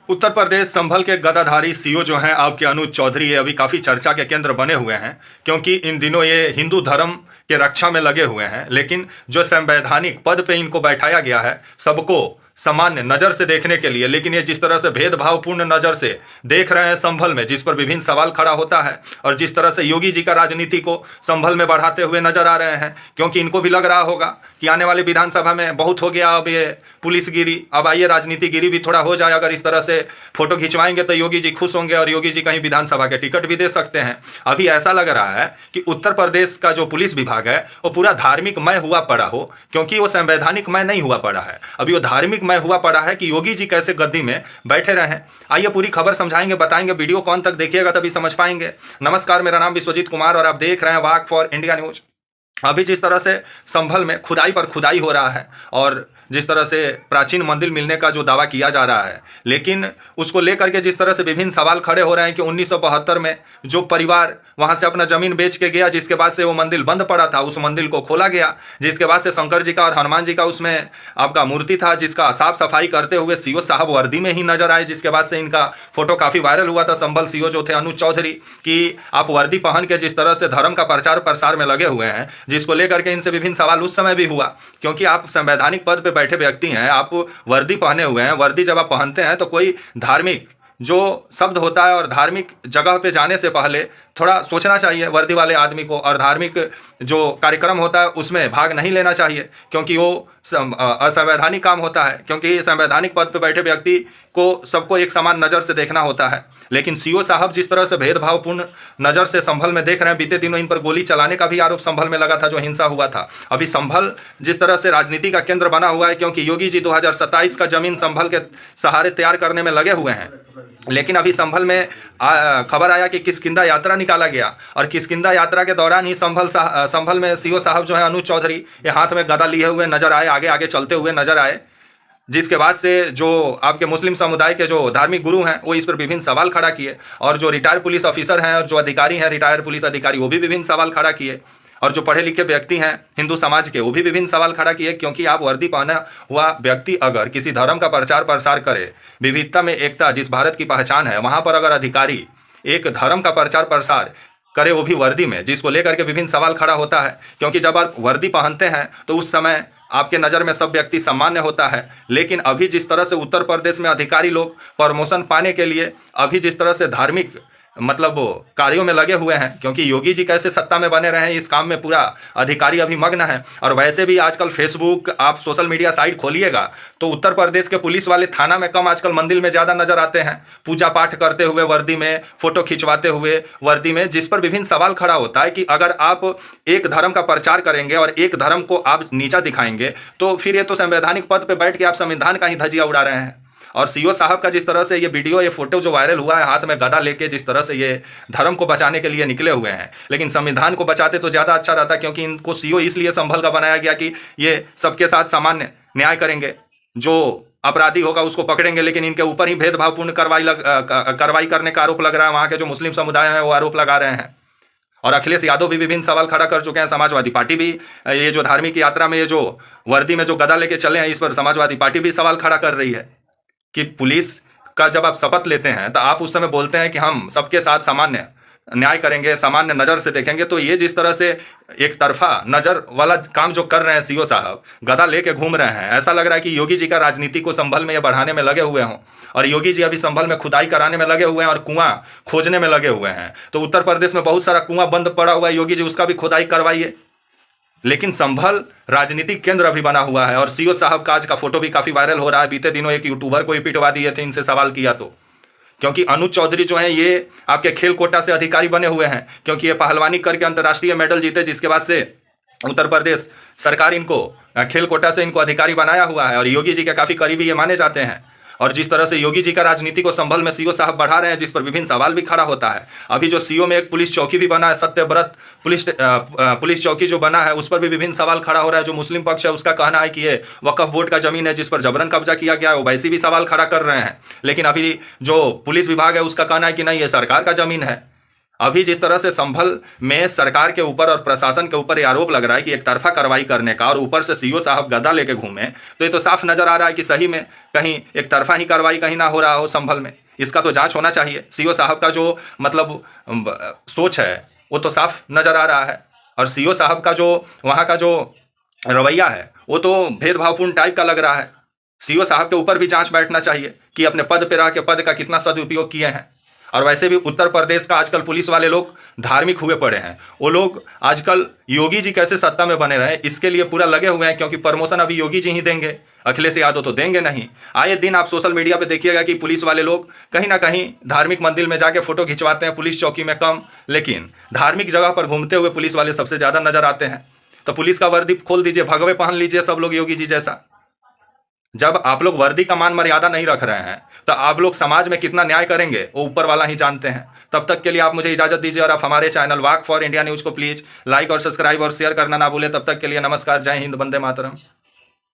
उत्तर प्रदेश संभल के गदाधारी सीओ जो हैं आपके अनुज चौधरी, ये अभी काफ़ी चर्चा के केंद्र बने हुए हैं क्योंकि इन दिनों ये हिंदू धर्म के रक्षा में लगे हुए हैं। लेकिन जो संवैधानिक पद पे इनको बैठाया गया है सबको सामान्य नज़र से देखने के लिए, लेकिन ये जिस तरह से भेदभावपूर्ण नज़र से देख रहे हैं संभल में, जिस पर विभिन्न सवाल खड़ा होता है, और जिस तरह से योगी जी का राजनीति को संभल में बढ़ाते हुए नजर आ रहे हैं, क्योंकि इनको भी लग रहा होगा कि आने वाले विधानसभा में बहुत हो गया, अब ये पुलिसगिरी, अब आइए राजनीतिगिरी भी थोड़ा हो जाए। अगर इस तरह से फोटो खिंचवाएंगे तो योगी जी खुश होंगे और योगी जी कहीं विधानसभा के टिकट भी दे सकते हैं। अभी ऐसा लग रहा है कि उत्तर प्रदेश का जो पुलिस विभाग है वो पूरा धार्मिक मय हुआ पड़ा हो, क्योंकि वो संवैधानिक मय नहीं हुआ पड़ा है, अभी वो धार्मिक मय हुआ पड़ा है कि योगी जी कैसे गद्दी में बैठे रहे। आइए पूरी खबर समझाएंगे, बताएंगे, वीडियो कौन तक देखिएगा तभी समझ पाएंगे। नमस्कार, मेरा नाम विश्वजीत कुमार और आप देख रहे हैं वाक फॉर इंडिया न्यूज। अभी जिस तरह से संभल में खुदाई पर खुदाई हो रहा है और जिस तरह से प्राचीन मंदिर मिलने का जो दावा किया जा रहा है, लेकिन उसको लेकर के जिस तरह से विभिन्न सवाल खड़े हो रहे हैं कि 1972 में जो परिवार वहां से अपना जमीन बेच के गया, जिसके बाद से वो मंदिर बंद पड़ा था, उस मंदिर को खोला गया, जिसके बाद से शंकर जी का और हनुमान जी का उसमें आपका मूर्ति था, जिसका साफ सफाई करते हुए सीओ साहब वर्दी में ही नजर आए, जिसके बाद से इनका फोटो काफ़ी वायरल हुआ था। संभल सीओ जो थे अनुज चौधरी कि आप वर्दी पहन के जिस तरह से धर्म का प्रचार प्रसार में लगे हुए हैं, जिसको लेकर के इनसे विभिन्न सवाल उस समय भी हुआ, क्योंकि आप संवैधानिक पद पे बैठे व्यक्ति हैं, आप वर्दी पहने हुए हैं। वर्दी जब आप पहनते हैं तो कोई धार्मिक जो शब्द होता है और धार्मिक जगह पे जाने से पहले थोड़ा सोचना चाहिए वर्दी वाले आदमी को, और धार्मिक जो कार्यक्रम होता है उसमें भाग नहीं लेना चाहिए, क्योंकि वो असंवैधानिक काम होता है, क्योंकि संवैधानिक पद पर बैठे व्यक्ति को सबको एक समान नज़र से देखना होता है। लेकिन सीओ साहब जिस तरह से भेदभावपूर्ण नज़र से संभल में देख रहे हैं, बीते दिनों इन पर गोली चलाने का भी आरोप संभल में लगा था, जो हिंसा हुआ था। अभी संभल जिस तरह से राजनीति का केंद्र बना हुआ है, क्योंकि योगी जी 2027 का जमीन संभल के सहारे तैयार करने में लगे हुए हैं, लेकिन अभी संभल में खबर आया कि किष्किंधा यात्रा निकाला गया, और किष्किंधा यात्रा के दौरान ही संभल में सीओ साहब जो है अनुज चौधरी ये हाथ में गदा लिए हुए नजर आए, आगे आगे चलते हुए नजर आए, जिसके बाद से जो आपके मुस्लिम समुदाय के जो धार्मिक गुरु हैं वो इस पर विभिन्न सवाल खड़ा किए, और जो रिटायर्ड पुलिस ऑफिसर हैं और जो अधिकारी हैं रिटायर्ड पुलिस अधिकारी, वो भी विभिन्न सवाल खड़ा किए, और जो पढ़े लिखे व्यक्ति हैं हिंदू समाज के, वो भी विभिन्न सवाल खड़ा किए, क्योंकि आप वर्दी पहना हुआ व्यक्ति अगर किसी धर्म का प्रचार प्रसार करे, विविधता में एकता जिस भारत की पहचान है, वहाँ पर अगर अधिकारी एक धर्म का प्रचार प्रसार करे, वो भी वर्दी में, जिसको लेकर के विभिन्न सवाल खड़ा होता है, क्योंकि जब आप वर्दी पहनते हैं तो उस समय आपके नज़र में सब व्यक्ति सामान्य होता है। लेकिन अभी जिस तरह से उत्तर प्रदेश में अधिकारी लोग प्रमोशन पाने के लिए अभी जिस तरह से धार्मिक मतलब कार्यों में लगे हुए हैं, क्योंकि योगी जी कैसे सत्ता में बने रहे हैं इस काम में पूरा अधिकारी अभी मग्न है। और वैसे भी आजकल फेसबुक, आप सोशल मीडिया साइट खोलिएगा तो उत्तर प्रदेश के पुलिस वाले थाना में कम, आजकल मंदिर में ज़्यादा नजर आते हैं, पूजा पाठ करते हुए वर्दी में, फोटो खिंचवाते हुए वर्दी में, जिस पर विभिन्न सवाल खड़ा होता है कि अगर आप एक धर्म का प्रचार करेंगे और एक धर्म को आप नीचा दिखाएंगे तो फिर ये तो संवैधानिक पद पर बैठ के आप संविधान का ही धज्जियां उड़ा रहे हैं। और सीओ साहब का जिस तरह से ये वीडियो, ये फोटो जो वायरल हुआ है, हाथ में गदा लेके जिस तरह से ये धर्म को बचाने के लिए निकले हुए हैं, लेकिन संविधान को बचाते तो ज़्यादा अच्छा रहता, क्योंकि इनको सीओ इसलिए संभल का बनाया गया कि ये सबके साथ सामान्य न्याय करेंगे, जो अपराधी होगा उसको पकड़ेंगे, लेकिन इनके ऊपर ही भेदभावपूर्ण कार्रवाई करने का आरोप लग रहा है। वहाँ के जो मुस्लिम समुदाय है वो आरोप लगा रहे हैं, और अखिलेश यादव भी विभिन्न सवाल खड़ा कर चुके हैं। समाजवादी पार्टी भी ये जो धार्मिक यात्रा में ये जो वर्दी में जो गदा लेके चले हैं, इस पर समाजवादी पार्टी भी सवाल खड़ा कर रही है कि पुलिस का जब आप शपथ लेते हैं तो आप उस समय बोलते हैं कि हम सबके साथ सामान्य न्याय करेंगे, सामान्य नज़र से देखेंगे, तो ये जिस तरह से एक तरफा नज़र वाला काम जो कर रहे हैं सीओ साहब, गदा लेके घूम रहे हैं, ऐसा लग रहा है कि योगी जी का राजनीति को संभल में ये बढ़ाने में लगे हुए हों, और योगी जी अभी संभल में खुदाई कराने में लगे हुए हैं और कुआं खोजने में लगे हुए हैं। तो उत्तर प्रदेश में बहुत सारा कुआं बंद पड़ा हुआ है, योगी जी उसका भी खुदाई करवाइए। लेकिन संभल राजनीतिक केंद्र अभी बना हुआ है, और सीओ साहब का आज का फोटो भी काफ़ी वायरल हो रहा है। बीते दिनों एक यूट्यूबर को ही पिटवा दिए थे इनसे सवाल किया तो, क्योंकि अनुज चौधरी जो हैं ये आपके खेल कोटा से अधिकारी बने हुए हैं, क्योंकि ये पहलवानी करके अंतर्राष्ट्रीय मेडल जीते, जिसके बाद से उत्तर प्रदेश सरकार इनको खेल कोटा से इनको अधिकारी बनाया हुआ है, और योगी जी के काफ़ी करीबी ये माने जाते हैं। और जिस तरह से योगी जी का राजनीति को संभल में सीओ साहब बढ़ा रहे हैं, जिस पर विभिन्न सवाल भी खड़ा होता है। अभी जो सीओ में एक पुलिस चौकी भी बना है, सत्यव्रत पुलिस चौकी जो बना है, उस पर भी विभिन्न सवाल खड़ा हो रहा है। जो मुस्लिम पक्ष है उसका कहना है कि ये वक्फ बोर्ड का जमीन है जिस पर जबरन कब्जा किया गया है, वैसे भी सवाल खड़ा कर रहे हैं। लेकिन अभी जो पुलिस विभाग है उसका कहना है कि नहीं, ये सरकार का जमीन है। अभी जिस तरह से संभल में सरकार के ऊपर और प्रशासन के ऊपर ये आरोप लग रहा है कि एक तरफा कार्रवाई करने का, और ऊपर से सीओ साहब गदा लेके घूमे, तो ये तो साफ नजर आ रहा है कि सही में कहीं एक तरफा ही कार्रवाई कहीं ना हो रहा हो संभल में। इसका तो जांच होना चाहिए। सीओ साहब का जो मतलब सोच है वो तो साफ नजर आ रहा है, और सीओ साहब का जो वहाँ का जो रवैया है वो तो भेदभावपूर्ण टाइप का लग रहा है। सीओ साहब के ऊपर भी जांच बैठना चाहिए कि अपने पद पे रह के पद का कितना सदुपयोग किए हैं। और वैसे भी उत्तर प्रदेश का आजकल पुलिस वाले लोग धार्मिक हुए पड़े हैं। वो लोग आजकल योगी जी कैसे सत्ता में बने रहे इसके लिए पूरा लगे हुए हैं, क्योंकि प्रमोशन अभी योगी जी ही देंगे, अखिलेश यादव तो देंगे नहीं। आए दिन आप सोशल मीडिया पे देखिएगा कि पुलिस वाले लोग कहीं ना कहीं धार्मिक मंदिर में जाके फोटो खिंचवाते हैं, पुलिस चौकी में कम, लेकिन धार्मिक जगह पर घूमते हुए पुलिस वाले सबसे ज़्यादा नजर आते हैं। तो पुलिस का वर्दी खोल दीजिए, भगवे पहन लीजिए सब लोग योगी जी जैसा। जब आप लोग वर्दी का मान मर्यादा नहीं रख रहे हैं तो आप लोग समाज में कितना न्याय करेंगे वो ऊपर वाला ही जानते हैं। तब तक के लिए आप मुझे इजाजत दीजिए, और आप हमारे channel walk for India news को प्लीज़ लाइक और सब्सक्राइब और शेयर करना ना भूलें। तब तक के लिए नमस्कार, जय हिंद, वंदे मातरम।